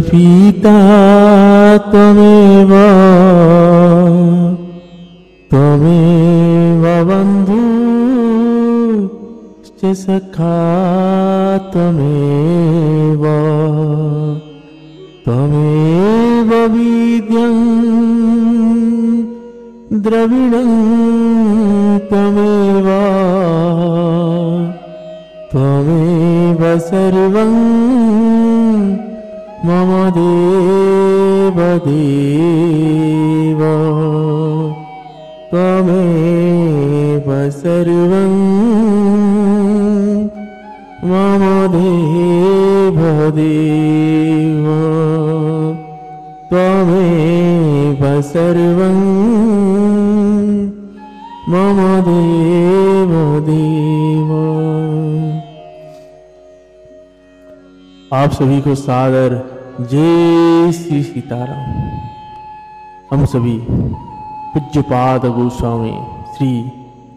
पीता त्वमेव त्वमेव बन्धुश्च सखा त्वमेव त्वमेव वीर्यं द्रविणं त्वमेव त्वमेव सर्वं मम देव देव त्वमेव सर्वं मम देव देव त्वमेव सर्वं मम देव देव। आप सभी को सादर जय श्री सीताराम। हम सभी पूज्यपाद गोस्वामी श्री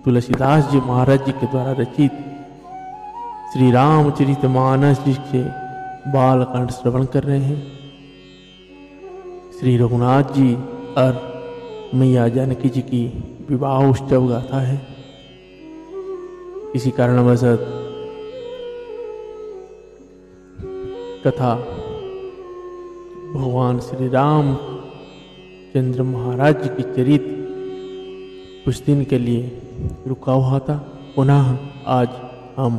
तुलसीदास जी महाराज जी के द्वारा रचित श्री रामचरितमानस जी के बालकांड श्रवण कर रहे हैं। श्री रघुनाथ जी और मैया जानकी जी की विवाह उत्सव गाथा है। इसी कारणवश कथा भगवान श्री राम चंद्र महाराज जी की चरित्र कुछ दिन के लिए रुका हुआ था। पुनः आज हम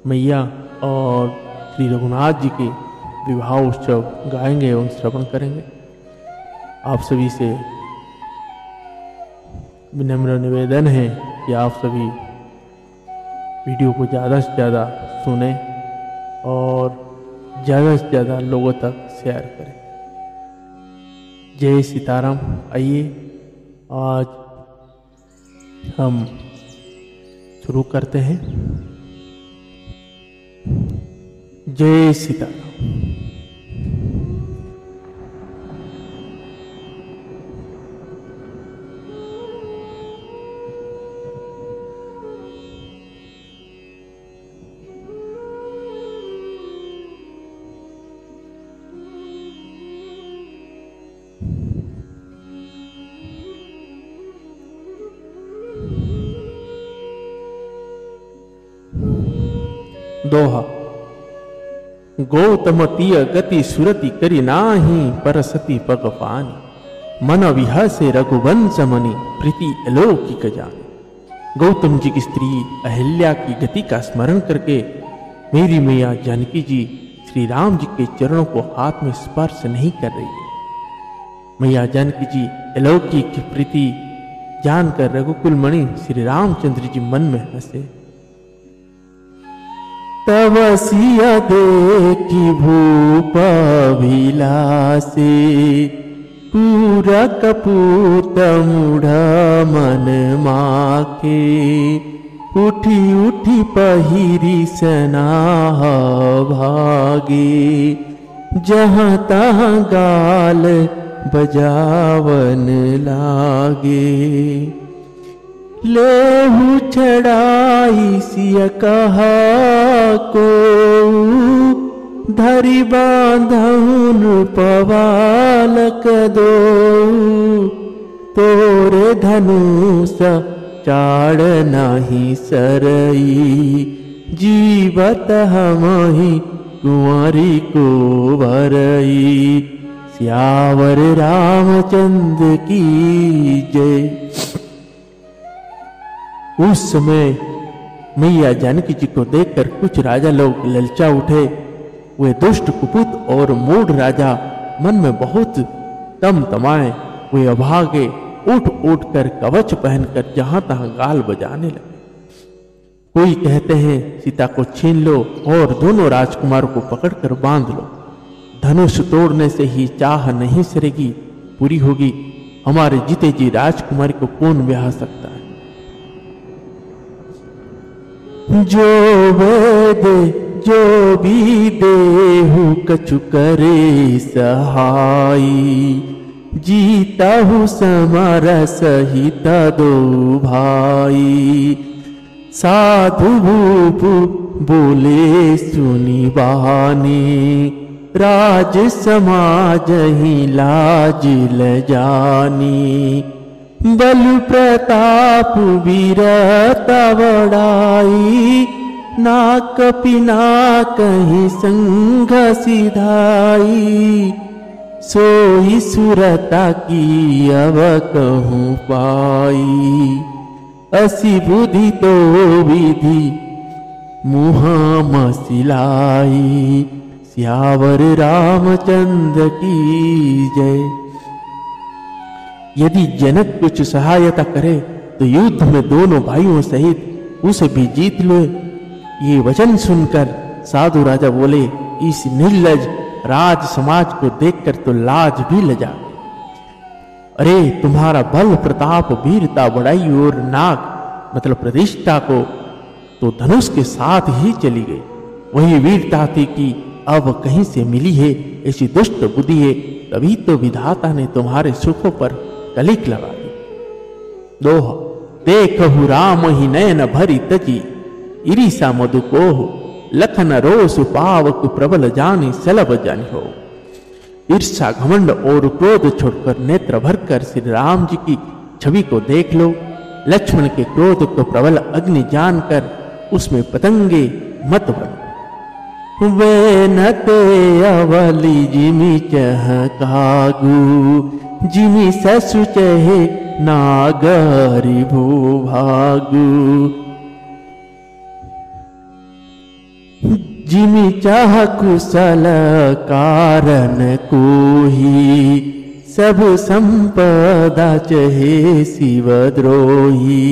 मैया और श्री रघुनाथ जी के विवाह उत्सव गाएंगे एवं श्रवण करेंगे। आप सभी से विनम्र निवेदन है कि आप सभी वीडियो को ज़्यादा से ज़्यादा सुनें और ज़्यादा से ज़्यादा लोगों तक शेयर करें। जय सीताराम। आइए आज हम शुरू करते हैं। जय सीताराम। दोहा। गौतम तिय गति सुरति करि नाही परसति पग पानी मन विहसे रघुवंश मणि प्रीति अलौकिक जाने। गौतम जी की स्त्री अहिल्या की गति का स्मरण करके मेरी मैया जानकी जी श्री राम जी के चरणों को हाथ में स्पर्श नहीं कर रही है। मैया जानकी जी अलौकिक प्रीति जानकर रघुकुल मणि श्री रामचंद्र जी मन में हंसे। तव सिया देखी भूप विलासे पूरा कपूत मूढ़ मन माखे उठी उठी पहिरी सनाह भागे जहाँ तहाँ गाल बजावन लागे। लेहु छड़ाई सिय कहा को धरि बांधहुन पवालक दो तोरे धनुष चाड़ नाही सरई जीवत हमहि कुंवरी को भरई। सियावर रामचंद्र की जय। उस समय मैया जानकी जी को देखकर कुछ राजा लोग ललचा उठे। वे दुष्ट कुपुत और मूढ़ राजा मन में बहुत तमाए। वे अभागे उठ उठ कर कवच पहनकर जहां तहां गाल बजाने लगे। कोई कहते हैं सीता को छीन लो और दोनों राजकुमारों को पकड़कर बांध लो। धनुष तोड़ने से ही चाह नहीं सरेगी पूरी होगी। हमारे जीते जी राजकुमारी को कौन ब्याह सकता है। जो वेद जो भी देहु कछु करे सहाई जीता हूँ समर सहित दो भाई। साधु भूप बोले सुनी बहाने राज समाज ही लाज ल जानी, बल प्रताप वीरता बड़ाई, ना कपि ना कहीं संग सिधाई, सोई सुरता की अब कहूँ पाई, असी बुद्धि तो विधि मुँह मसिलाई, सियावर रामचंद्र की जय। यदि जनक कुछ सहायता करे तो युद्ध में दोनों भाइयों सहित उसे भी जीत लो। ये वचन सुनकर साधु राजा बोले, इस निर्लज राज समाज को देखकर तो लाज भी लजा। अरे तुम्हारा बल प्रताप वीरता बड़ाई और नाग मतलब प्रतिष्ठा को तो धनुष के साथ ही चली गई। वही वीरता थी कि अब कहीं से मिली है, ऐसी दुष्ट बुद्धि है, तभी तो विधाता ने तुम्हारे सुखों पर कलिक लगा दी। दोह देखहु राम ही नयन भरी तजी, इरीसा मधु कोह, लखन रोष पावक प्रबल जानी सलब जानी हो। ईर्षा घमंड और क्रोध छोड़कर नेत्र भरकर श्री राम जी की छवि को देख लो। लक्ष्मण के क्रोध को प्रबल अग्नि जानकर उसमें पतंगे मत बनो। वे नते अवली जिमी चह कागू, जिमी ससु चहे नागरी भूभागू, जिमी चाह कुशल कारण कोही, सब संपदा चहे शिवद्रोही।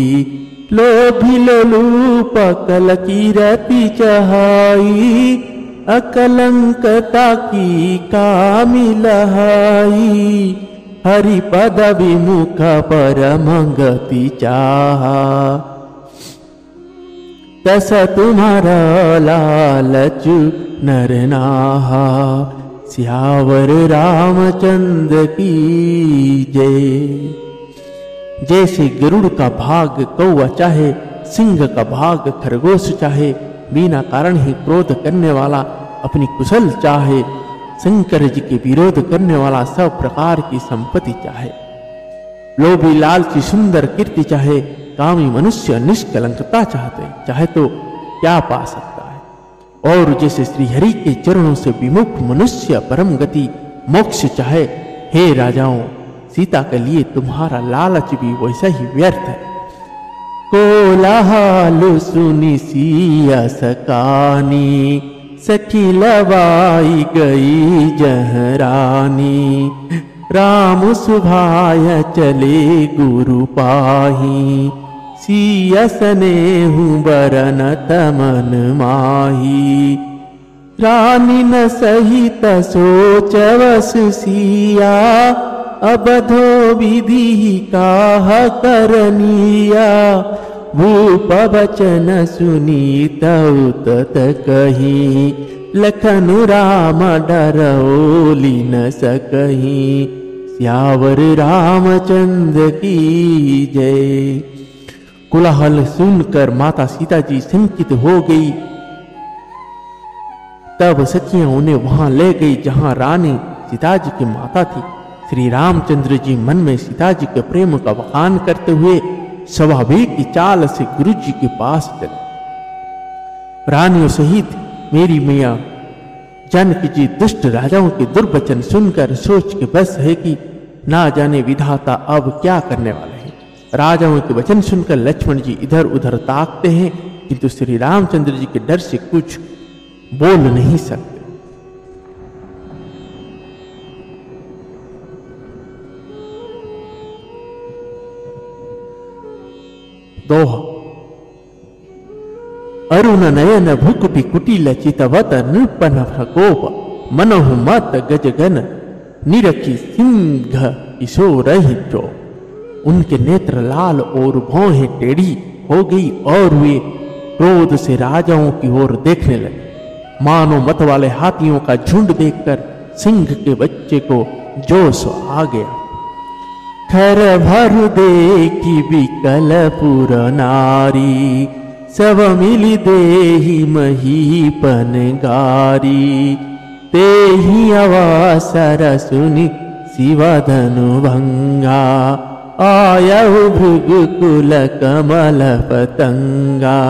लोभी लोलूप कल कीरति चहाई, अकलंकता की कामी लहाई। हरिपद विमुख परमंगति चाहा, तस तुम्हारा लालच नर नाहा। सियावर रामचंद्र की जय। जैसे गरुड़ का भाग कौवा चाहे, सिंह का भाग खरगोश चाहे, बिना कारण ही क्रोध करने वाला अपनी कुशल चाहे, शंकर जी के विरोध करने वाला सब प्रकार की संपत्ति चाहे, लोभी लालची सुंदर कीर्ति चाहे, कामी मनुष्य निष्कलंकता चाहे तो क्या पा सकता है। और जैसे श्री हरि के चरणों से विमुख मनुष्य परम गति मोक्ष चाहे, हे राजाओं सीता के लिए तुम्हारा लालच भी वैसा ही व्यर्थ है। कोलाहल सुनी सिया सकानी, सखी लवाई गई जहरानी। राम सुभाय चले गुरु पाही, सिया स्नेहु बरन तमन माही। रानी न सहित सोच वस सिया, अबधो विधि काह करनिया। भूप वचन सुनी तत कही, लखन राम डरओली न सकही। सियावर रामचंद्र की जय। कोलाहल सुनकर माता सीता जी शंकित हो गई। तब सखियां उन्हें वहां ले गई जहां रानी सीता जी की माता थी। श्री रामचंद्र जी मन में सीता जी के प्रेम का बखान करते हुए स्वाभाविक की चाल से गुरु जी के पास चले। रानियों सहित मेरी मैया जानकी जी दुष्ट राजाओं के दुर्वचन सुनकर सोच के बस है कि ना जाने विधाता अब क्या करने वाले हैं। राजाओं के वचन सुनकर लक्ष्मण जी इधर उधर ताकते हैं, किंतु श्री रामचंद्र जी के डर से कुछ बोल नहीं सकते। दोहा अरुण नयन भुकुटी कुटिल चितवत नृपन प्रकोप। मनोहु मत गजगन निरखी सिंह किशोरहि चो। उनके नेत्र लाल और भौहें टेढ़ी हो गई और वे क्रोध से राजाओं की ओर देखने लगे। मानो मत वाले हाथियों का झुंड देखकर सिंह के बच्चे को जोश आ गया। खर भर देखी विकल पुर नारी, सब मिली देहि महीपन गारी। ते ही अवसर सुनि शिवधनु भंगा, आयहु भृगुकुल कमल पतंगा।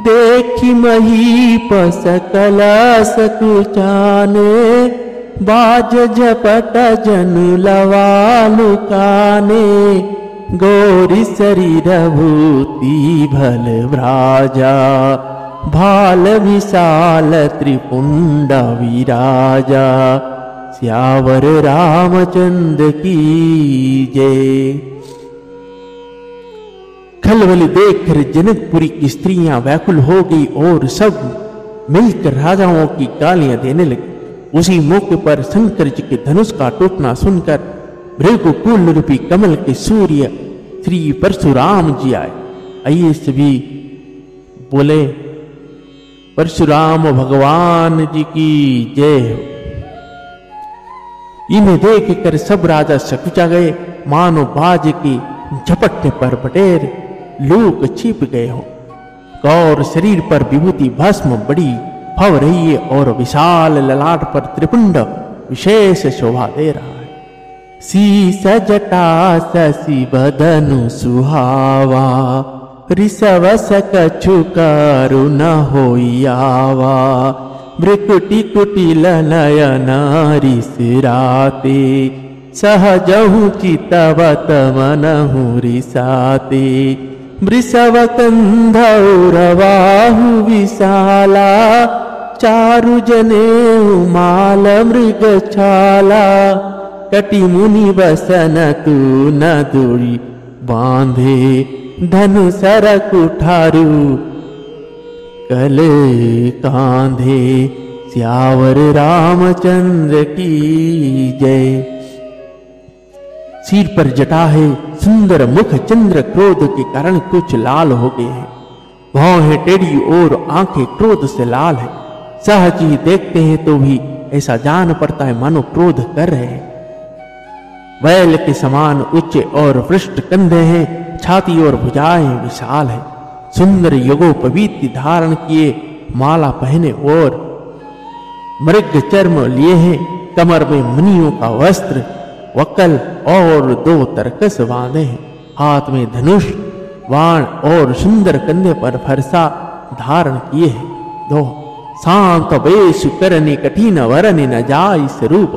देखि महीप सकल सकुचाने, बाज झपट जनु लवालु काने। गौरी शरीर भूति भल भ्राजा, भाल विशाल त्रिपुंड विराजा। सियावर रामचंद्र की जय। खलबली देखकर जनकपुरी की स्त्रियां व्याकुल हो गई और सब मिलकर राजाओं की गालियां देने लगी। उसी मौके पर शंकर जी के धनुष का टूटना सुनकर भृगुकुल रूपी कमल के सूर्य श्री परशुराम जी आए। आइए सभी बोले परशुराम भगवान जी की जय हो। इन्हें देखकर सब राजा सकुचा गए, मानो बाज के झपट्टे पर बटेर लोग छिप गए हो। गौर शरीर पर विभूति भस्म बड़ी फव रही है और विशाल ललाट पर त्रिपुंड विशेष शोभा दे रहा है। शीस जटा शशि बदनु सुहावा, ऋषभ सकछु करुण होइयावा। भृकुटि कुटिल नयन रिसिराते, सहजहु चितवत मनहु रिसाते। वृषभ कंधौरवाहु विशाला, चारु जनेऊ माल मृगछाला। कटि मुनि बसन तू न दूरी बांधे, धनु सर कुठारू कले कांधे। सियावर रामचंद्र की जय। सिर पर जटा है, सुंदर मुख चंद्र क्रोध के कारण कुछ लाल हो गए हैं। भौं है टेढ़ी और आंखें क्रोध से लाल है। सहज ही देखते हैं तो भी ऐसा जान पड़ता है मानो क्रोध कर रहे हैं। बैल के समान उच्च और पृष्ठ कंधे हैं, छाती और भुजाएं विशाल है। सुंदर यज्ञोपवीत धारण किए, माला पहने और मृग चर्म लिए हैं। कमर में मणियों का वस्त्र, वक्कल और 2 तरकस बांधे हैं। हाथ में धनुष, बाण और सुंदर कंधे पर फरसा धारण किए हैं। 2 शांत वेश करनी कठिन वरनि न जाय स्वरूप,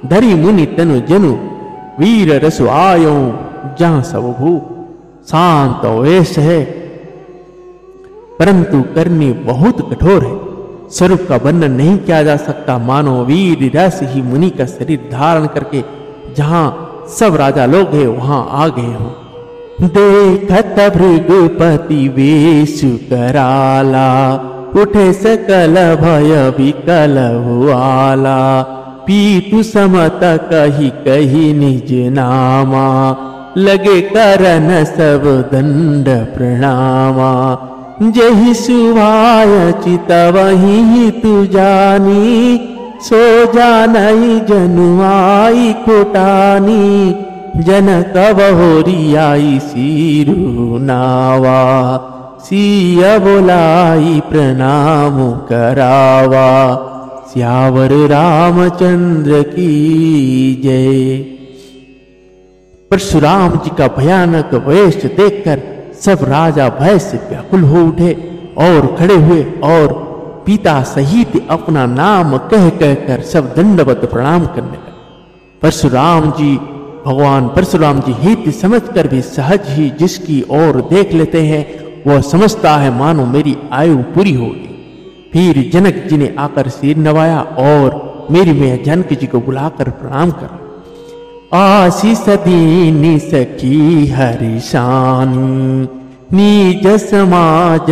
धरि मुनि तनु जनु वीर रसु आयो जहां सब भू। शांत वेश है परंतु करनी बहुत कठोर है। स्वरूप का वर्णन नहीं किया जा सकता, मानो वीर रस ही मुनि का शरीर धारण करके जहां सब राजा लोग हैं वहां आ गए हो। देखत भृगुपति वेशु कराला, उठे सकल भय विकल हुआला। पीतु समत कही कही निज नामा, लगे करन सब दंड प्रणामा। जहि सुभाय चितवहि तु जानी, सो जानई जनुआई कोटानी। जनक बहोरियाई सिरु नावा, सिया बोलाई प्रणाम करावा। सियावर रामचंद्र की जय। परशुराम जी का भयानक वेश देखकर सब राजा भय से व्याकुल हो उठे और खड़े हुए और पिता सहित अपना नाम कह कहकर सब दंडवत प्रणाम करने लगे। परशुराम जी भगवान परशुराम जी हित समझकर भी सहज ही जिसकी ओर देख लेते हैं वह समझता है मानो मेरी आयु पूरी होगी। फिर जनक जी ने आकर सिर नवाया और मेरी मैया जानकी जी को बुलाकर प्रणाम करा। आशीष दीनी सखी हरिशानी, निज समाज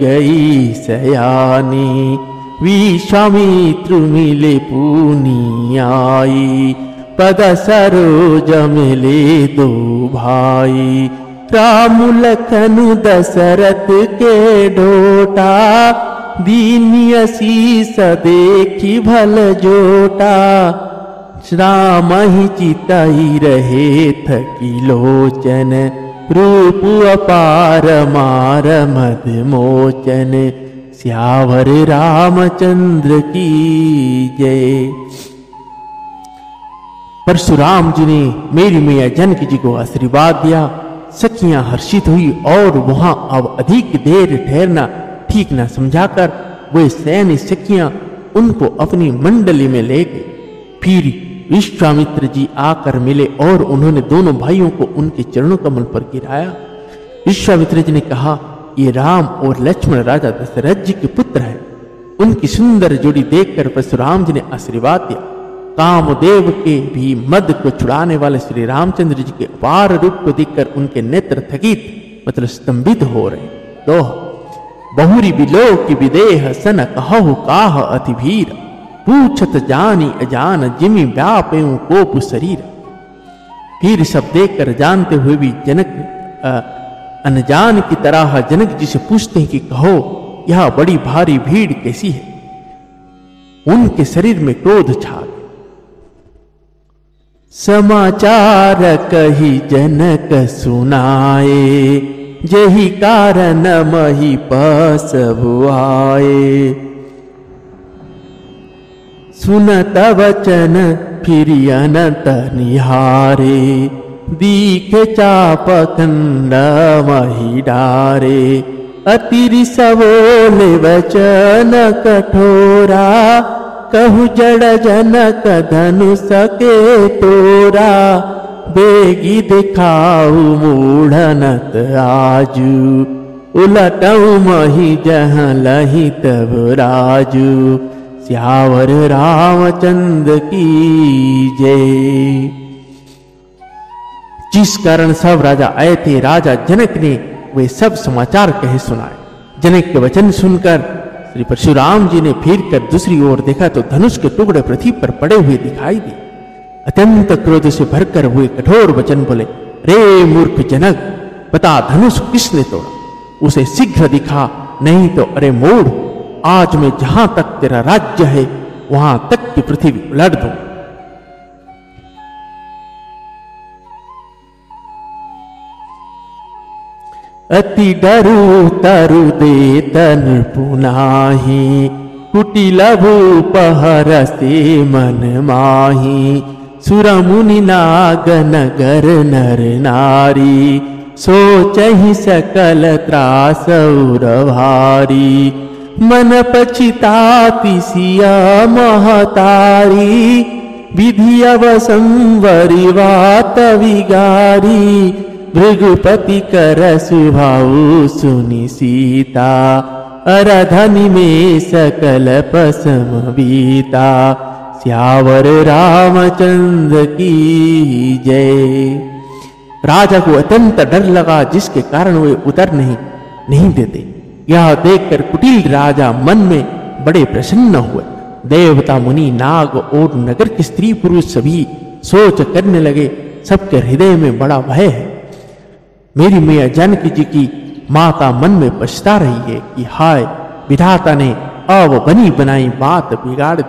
गई सयानी। विश्वामित्र मिले पुनि आई, पद सरोज मिले 2 भाई। राम लखन दशरथ के डोटा, दीनी आशीष देखी भल जोटा। राम ही चिताई रहे थकी लोचन, रूप अपार मार मद मोचन। सियावर रामचंद्र की जय। परशुराम जी ने मेरी मैया जानकी जी को आशीर्वाद दिया। सखियां हर्षित हुई और वहां अब अधिक देर ठहरना ठीक न समझाकर वे सैन्य सखियां उनको अपनी मंडली में ले गए। फिर विश्वामित्र जी आकर मिले और उन्होंने दोनों भाइयों को उनके चरणों कमल पर गिराया। विश्वामित्र जी ने कहा, ये राम और लक्ष्मण राजा दशरथ जी के पुत्र हैं। उनकी सुंदर जोड़ी देखकर परशुराम जी ने आशीर्वाद दिया। कामदेव के भी मद को छुड़ाने वाले श्री रामचंद्र जी के अपार रूप को देखकर उनके नेत्र थकित मतलब स्तंभित हो रहे। दोहा, बहुरी बिलो की विदेह सन कहु काह अति भीर, पूछत जानी अजान जिमि व्यापे कोप शरीर। फिर सब देखकर जानते हुए भी जनक अनजान की तरह जनक जी से पूछते हैं कि कहो यह बड़ी भारी भीड़ कैसी है। उनके शरीर में क्रोध छा गया। समाचार कही जनक सुनाए, जही कारण महीपस भुआए। सुनत वचन फिर अनंत निहारे, दीखे चाप खंड मही डारे। अतिरि सबोले वचन कठोरा, कहु जड़ जनक धनुष के तोरा। बेगी दिखाऊ मूढ़नत आजू, उलटऊ मही जहाँ लही तब राजू। सियावर रामचंद्र की जय। जिस कारण सब राजा आए थे, राजा जनक ने वे सब समाचार कहे सुनाए। जनक के वचन सुनकर श्री परशुराम जी ने फिर कर दूसरी ओर देखा तो धनुष के टुकड़े पृथ्वी पर पड़े हुए दिखाई दिए। अत्यंत क्रोध से भरकर हुए कठोर वचन बोले, रे मूर्ख जनक, बता धनुष किसने तोड़ा? उसे शीघ्र दिखा, नहीं तो अरे मूढ़, आज मैं जहां तक तेरा राज्य है वहां तक की पृथ्वी उलट दूं। अति डरू तरु दे तन पुनाही, कुटिल भूप हरसे मन माही। सुर मुनि नाग नगर नर नारी, सोचहि सकल त्रास उर भारी। मन पछिताति सिया महतारी, विधि अवसंवरी वात विगारी। भृगुपति कर सुभाऊ सुनि सीता, अरधनि में सकल पसम बीता। सियावर रामचंद्र की जय। राजा को अत्यंत डर लगा, जिसके कारण वे उतर नहीं देते। यह देखकर कुटिल राजा मन में बड़े प्रसन्न हुए। देवता मुनि नाग और नगर के स्त्री पुरुष सभी सोच करने लगे, सबके हृदय में बड़ा भय है। मेरी मैया जानकी जी की माता मन में पछता रही है कि हाय, विधाता ने अब बनी बनाई बात बिगाड़ दी।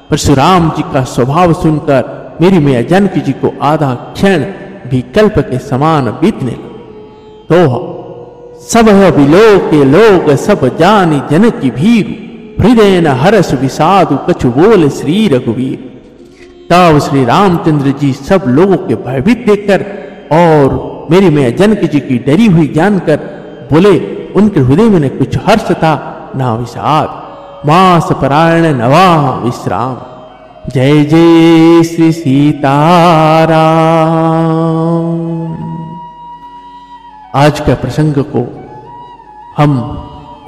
परशुराम जी का स्वभाव सुनकर मेरी मैया जानकी जी को आधा क्षण भी कल्प के समान बीतने लगा। तो सब बिलो के लोग सब जानी जनक की भीरु, हृदय न हरस विषादु कछु बोल श्री रघुवीर। तब श्री रामचंद्र जी सब लोगों के भयभीत देखकर और मेरी मैया जानकी जी की डरी हुई जानकर बोले, उनके हृदय में न कुछ हर्ष था न विषाद। मास परायण नवा विश्राम। जय जय श्री सीताराम। आज के प्रसंग को हम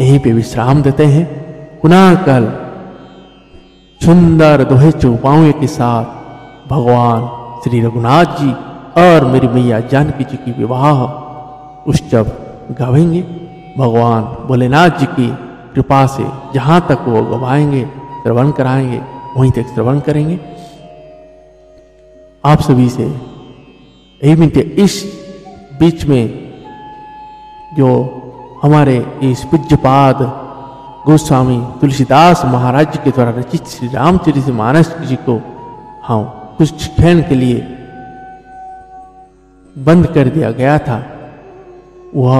यहीं पे विश्राम देते हैं। पुनः कल सुंदर दोहे चौपाओं के साथ भगवान श्री रघुनाथ जी और मेरी मैया जानकी जी की विवाह उत्सव गावेंगे। भगवान भोलेनाथ जी की कृपा से जहाँ तक वो गवाएंगे, श्रवण कराएंगे, वहीं तक श्रवण करेंगे। आप सभी से यही विनती, इस बीच में जो हमारे इस पूज्यपाद गोस्वामी तुलसीदास महाराज जी के द्वारा रचित श्री रामचरितमानस जी को हम कुछ क्षण के लिए बंद कर दिया गया था, वह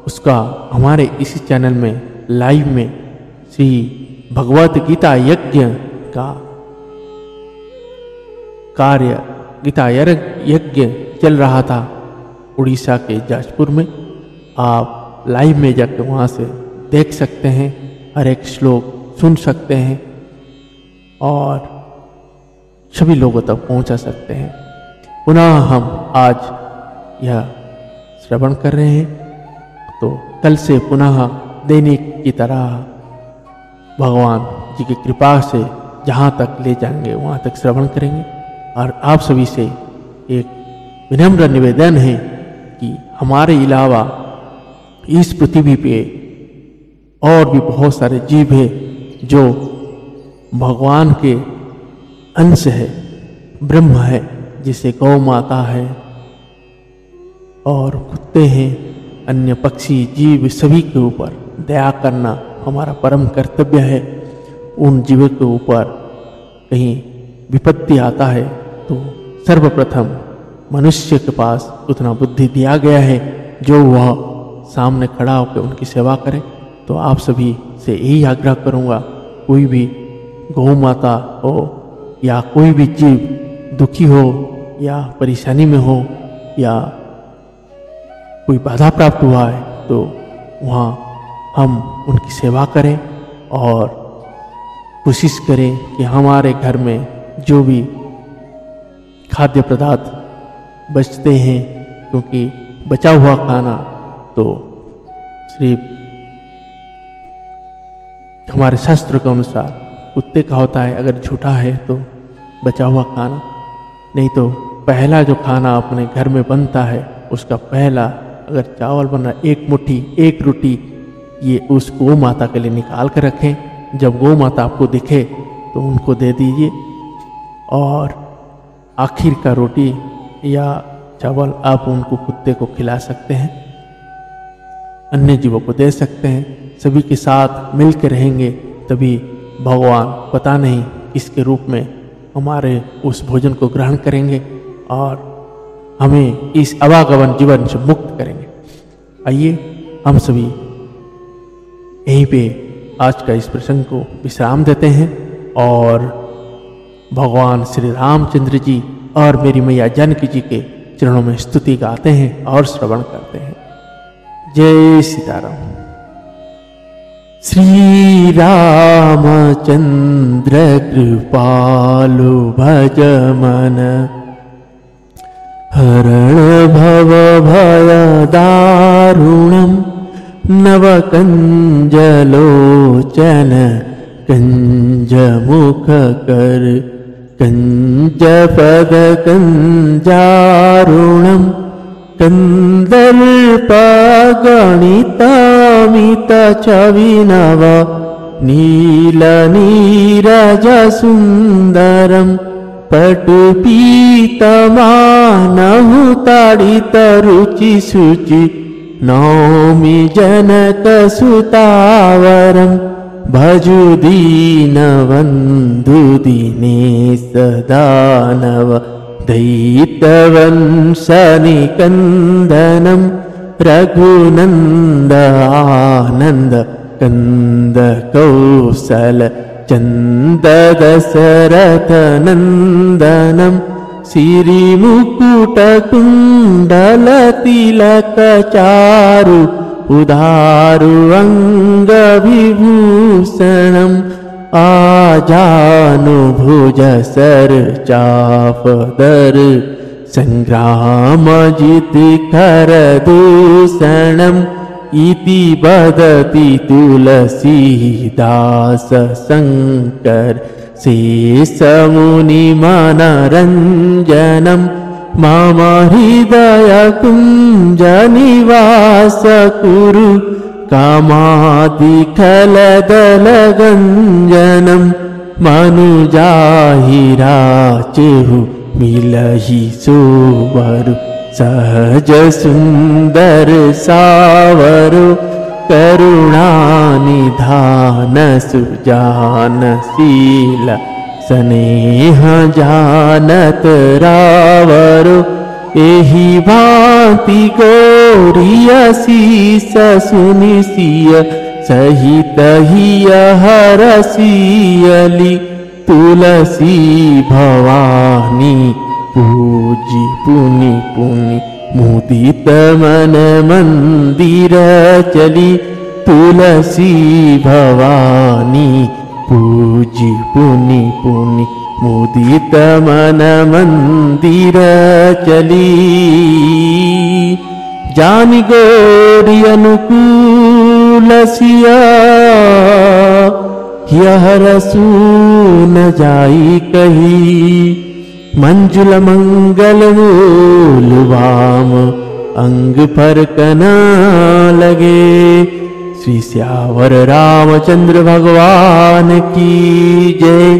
उसका हमारे इसी चैनल में लाइव में श्री भगवत गीता यज्ञ का कार्य गीता यज्ञ चल रहा था उड़ीसा के जाजपुर में। आप लाइव में जाकर वहाँ से देख सकते हैं, हर एक श्लोक सुन सकते हैं और सभी लोगों तक पहुँचा सकते हैं। पुनः हम आज यह श्रवण कर रहे हैं, तो कल से पुनः दैनिक की तरह भगवान जी की कृपा से जहाँ तक ले जाएंगे वहाँ तक श्रवण करेंगे। और आप सभी से एक विनम्र निवेदन है कि हमारे अलावा इस पृथ्वी पे और भी बहुत सारे जीव हैं जो भगवान के अंश है, ब्रह्म है, जिसे गौ माता है और कुत्ते हैं, अन्य पक्षी जीव सभी के ऊपर दया करना हमारा परम कर्तव्य है। उन जीवों के ऊपर कहीं विपत्ति आता है तो सर्वप्रथम मनुष्य के पास उतना बुद्धि दिया गया है जो वह सामने खड़ा होकर उनकी सेवा करे। तो आप सभी से यही आग्रह करूँगा, कोई भी गौ माता हो या कोई भी जीव दुखी हो या परेशानी में हो या कोई बाधा प्राप्त हुआ है तो वहाँ हम उनकी सेवा करें और कोशिश करें कि हमारे घर में जो भी खाद्य पदार्थ बचते हैं, क्योंकि बचा हुआ खाना तो सिर्फ हमारे शास्त्र के अनुसार कुत्ते का होता है, अगर झूठा है तो बचा हुआ खाना, नहीं तो पहला जो खाना अपने घर में बनता है उसका पहला अगर चावल बना एक मुट्ठी एक रोटी ये उस गौ माता के लिए निकाल कर रखें। जब गौ माता आपको दिखे तो उनको दे दीजिए और आखिर का रोटी या चावल आप उनको कुत्ते को खिला सकते हैं, अन्य जीवों को दे सकते हैं। सभी के साथ मिल के रहेंगे तभी भगवान पता नहीं किसके रूप में हमारे उस भोजन को ग्रहण करेंगे और हमें इस अवागमन जीवन से मुक्त करेंगे। आइए हम सभी यहीं पे आज का इस प्रसंग को विश्राम देते हैं और भगवान श्री रामचंद्र जी और मेरी मैया जानकी जी के चरणों में स्तुति गाते हैं और श्रवण करते हैं। जय सीताराम। श्री रामचंद्र कृपालु भज मन, हरण भव भय दारुणम, नव कंजलोचन कंज मुख कर, कंज पद कंजारुणम, कंदर्प गणितामित छविनव, नील नीरज सुंदरम, पटु पीतमानहु ताड़ित रुचि शुचि, नौमि जनक सुतावरम, भजु दीनबन्धु दिनेश दानव, दैत्यवंशनिकन्दनं, रघुनन्द आनन्द कंद कौशल चंद दशरथ नंदनम, श्रीमुकुट कुंडल तिलक चारु, उदारु अंग विभूषणम, आजानुभुज सर चापदर, संग्राम जित कर दूषणम, इति बदति तुलसीदास शंकर, शेष मुनि मनरंजनम, मम हृदय कुंज निवास कुरु, कामादिखल दल गंजनम, मनुजाहिराचेहु मिलहि सोवरु, सहज सुंदर सावरु, करुणानिधान सुजानशील, स्नेह जानत रावरु, एहि भांति गौरीय शीस सुनिसिय, सहित हिय हरसियली तुलसी भवानी पूजी पुनि पुनि मुदित मन मंदिर चली तुलसी भवानी पूजी पुनि पुनि मुदित मन मंदिर चली। जानी गोरी अनुकूल सिया यह रसू न जाई कही मंजुल मंगल मूल वाम अंग पर कना लगे। श्री श्यावर रामचंद्र भगवान की जय।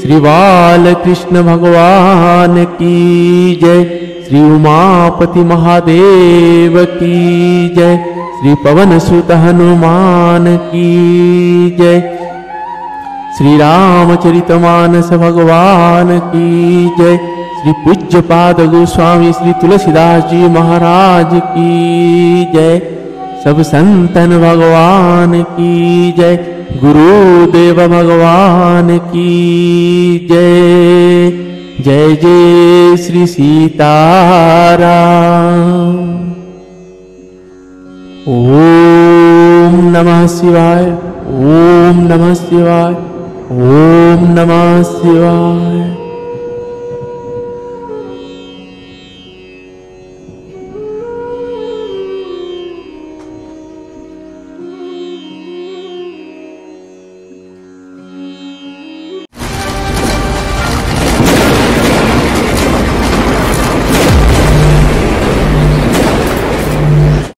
श्री बाल कृष्ण भगवान की जय। श्री उमापति महादेव की जय। श्री पवन सुत हनुमान की जय। श्री रामचरितमानस भगवान की जय। श्री पूज्य पाद गोस्वामी श्री तुलसीदास जी महाराज की जय। सब संतन भगवान की जय। गुरुदेव भगवान की जय। जय जय श्री सीताराम। ओम नमः शिवाय। ओम नमः शिवाय। ओम नमः शिवाय।